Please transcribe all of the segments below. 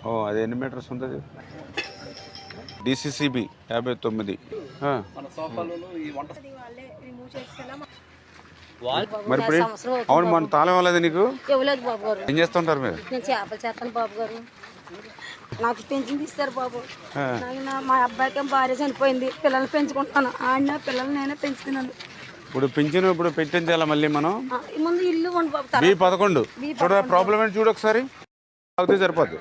ఓ అది ఎన్ని మీటర్స్ ఉంటుంది? డిసిసిబి 59. మరి ఇప్పుడు అవును మన తాళం ఇవ్వలేదు నీకు? ఇవ్వలేదు బాబు గారు. ఏం చేస్తుంటారు మీరు? నేను చేపలు చేస్తాను బాబు గారు. నాకు పెంచింది ఇస్తారు బాబు. మా అబ్బాయికి భార్య చనిపోయింది, పిల్లల్ని పెంచుకుంటాను. ఆడిన పిల్లలు నేనే పెంచుతున్నాను. ఇప్పుడు పింఛను ఇప్పుడు పెట్టించాలా మళ్ళీ మనం? ముందు ఇల్లు ఉండి బాబు. B11 చూడ ప్రాబ్లం ఏంటి చూడు ఒకసారి, అవుతే సరిపోద్ది.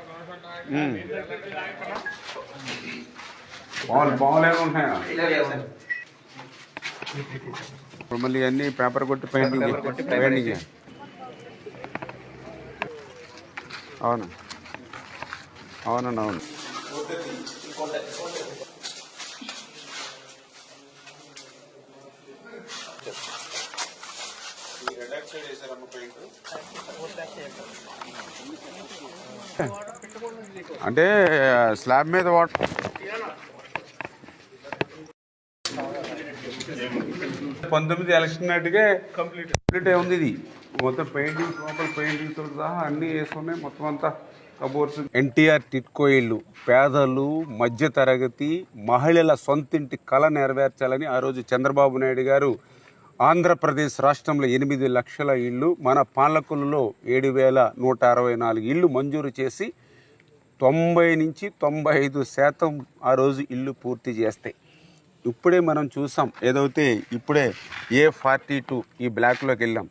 బాగులేగా ఉంటాయా? ఇప్పుడు మళ్ళీ అన్ని పేపర్ కొట్టి పెయింటింగ్ చేయాలి. అవును అవునండి అవును. అంటే స్లాబ్ మీద వాటర్ 19 ఎలక్షన్ నాటికే కంప్లీట్ ఉంది. ఇది మొత్తం పెయింటింగ్స్, లోపల పెయింటింగ్స్ సహా అన్నీ వేసుకున్నాయి. మొత్తం అంతా కబోర్డ్స్. ఎన్టీఆర్ టిట్కో ఇల్లు పేదలు, మధ్య తరగతి మహిళల సొంతింటి కళ నెరవేర్చాలని ఆ రోజు చంద్రబాబు నాయుడు గారు ఆంధ్రప్రదేశ్ రాష్ట్రంలో 8 లక్షల ఇళ్ళు, మన పాలకులలో 7,164 ఇళ్ళు మంజూరు చేసి 90 నుంచి 95% ఆ రోజు ఇల్లు పూర్తి చేస్తాయి. ఇప్పుడే మనం చూసాం, ఏదైతే ఇప్పుడే A42 ఈ బ్లాక్లోకి వెళ్ళాం.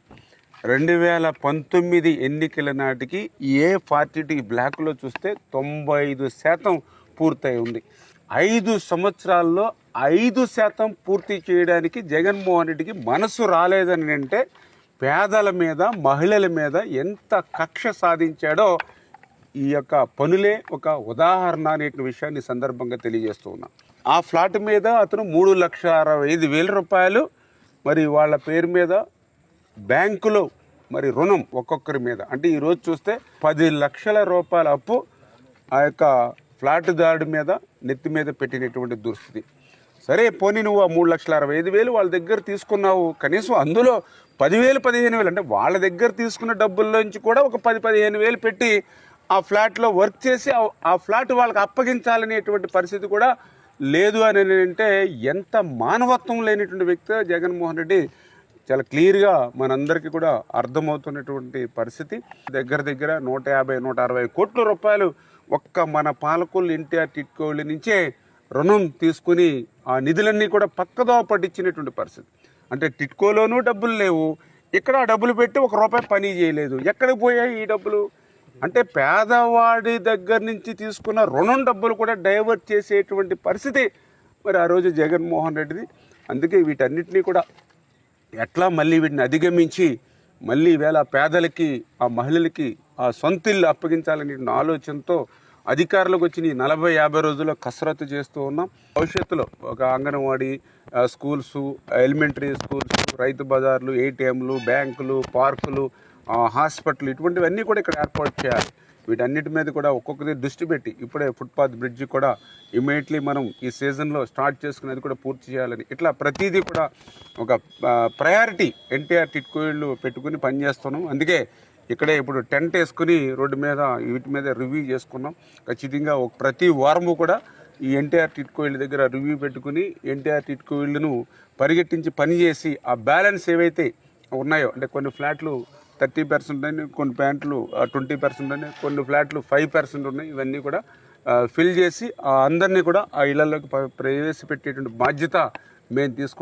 2019 ఎన్నికల నాటికి A42 ఈ బ్లాక్లో చూస్తే 95% పూర్తయి ఉంది. 5 సంవత్సరాల్లో 5% పూర్తి చేయడానికి జగన్మోహన్ రెడ్డికి మనసు రాలేదని అంటే పేదల మీద, మహిళల మీద ఎంత కక్ష సాధించాడో ఈ యొక్క పనులే ఒక ఉదాహరణ అనే విషయాన్ని సందర్భంగా తెలియజేస్తూ ఉన్నాం. ఆ ఫ్లాట్ మీద అతను 3,65,000 రూపాయలు మరి వాళ్ళ పేరు మీద బ్యాంకులో మరి రుణం ఒక్కొక్కరి మీద, అంటే ఈరోజు చూస్తే 10 లక్షల రూపాయల అప్పు ఆ యొక్క ఫ్లాట్ దాడి మీద నెత్తి మీద పెట్టినటువంటి దుస్థితి. సరే పోనీ నువ్వు ఆ 3,65,000 వాళ్ళ దగ్గర తీసుకున్నావు, కనీసం అందులో 10,000, 15,000 అంటే వాళ్ళ దగ్గర తీసుకున్న డబ్బుల్లోంచి కూడా ఒక 10,000-15,000 పెట్టి ఆ ఫ్లాట్లో వర్క్ చేసి ఆ ఫ్లాట్ వాళ్ళకి అప్పగించాలనేటువంటి పరిస్థితి కూడా లేదు అని అంటే ఎంత మానవత్వం లేనిటువంటి వ్యక్తి జగన్మోహన్ రెడ్డి. చాలా క్లియర్గా మనందరికీ కూడా అర్థమవుతున్నటువంటి పరిస్థితి. దగ్గర 150-160 కోట్ల రూపాయలు ఒక్క మన పాలకులు ఎన్టీఆర్ టిట్కో నుంచే రుణం తీసుకుని ఆ నిధులన్నీ కూడా పక్కదో పట్టించినటువంటి పరిస్థితి. అంటే టిట్కోలోనూ డబ్బులు లేవు, ఇక్కడ డబ్బులు పెట్టి ₹1 పని చేయలేదు. ఎక్కడికి పోయాయి ఈ డబ్బులు? అంటే పేదవాడి దగ్గర నుంచి తీసుకున్న రుణం డబ్బులు కూడా డైవర్ట్ చేసేటువంటి పరిస్థితి మరి ఆ రోజు జగన్మోహన్ రెడ్డిది. అందుకే వీటన్నిటినీ కూడా ఎట్లా మళ్ళీ వీటిని అధిగమించి మళ్ళీ ఈవేళ పేదలకి, ఆ మహిళలకి ఆ సొంతిల్లు అప్పగించాలనే ఆలోచనతో అధికారులకు వచ్చి 40-50 రోజుల్లో కసరత్తు చేస్తూ ఉన్నాం. భవిష్యత్తులో ఒక అంగన్వాడీ స్కూల్స్, ఎలిమెంటరీ స్కూల్స్, రైతు బజార్లు, ATMలు, బ్యాంకులు, పార్కులు, హాస్పిటల్ ఇటువంటివన్నీ కూడా ఇక్కడ ఏర్పాటు చేయాలి. వీటన్నిటి మీద కూడా ఒక్కొక్కరి దృష్టి పెట్టి ఇప్పుడే ఫుట్పాత్ బ్రిడ్జి కూడా ఇమీడియట్లీ మనం ఈ సీజన్లో స్టార్ట్ చేసుకునేది కూడా పూర్తి చేయాలని, ఇట్లా ప్రతిదీ కూడా ఒక ప్రయారిటీ ఎన్టీఆర్ టిట్కో ఇళ్ళు పెట్టుకుని పనిచేస్తున్నాం. అందుకే ఇక్కడే ఇప్పుడు టెంట్ వేసుకుని రోడ్డు మీద వీటి మీద రివ్యూ చేసుకున్నాం. ఖచ్చితంగా ప్రతి వారము కూడా ఈ ఎన్టీఆర్ టిట్కో ఇళ్ళ దగ్గర రివ్యూ పెట్టుకుని ఎన్టీఆర్ టిట్కో ఇళ్ళను పరిగెట్టించి పనిచేసి ఆ బ్యాలెన్స్ ఏవైతే ఉన్నాయో, అంటే కొన్ని ఫ్లాట్లు 30% ఉన్నాయి, కొన్ని ప్లాట్లు 20% ఉన్నాయి, కొన్ని ఫ్లాట్లు 5% ఉన్నాయి. ఇవన్నీ కూడా ఫిల్ చేసి అందరినీ కూడా ఆ ఇళ్లలోకి ప్రవేశపెట్టేటువంటి బాధ్యత మేము తీసుకుంటాం.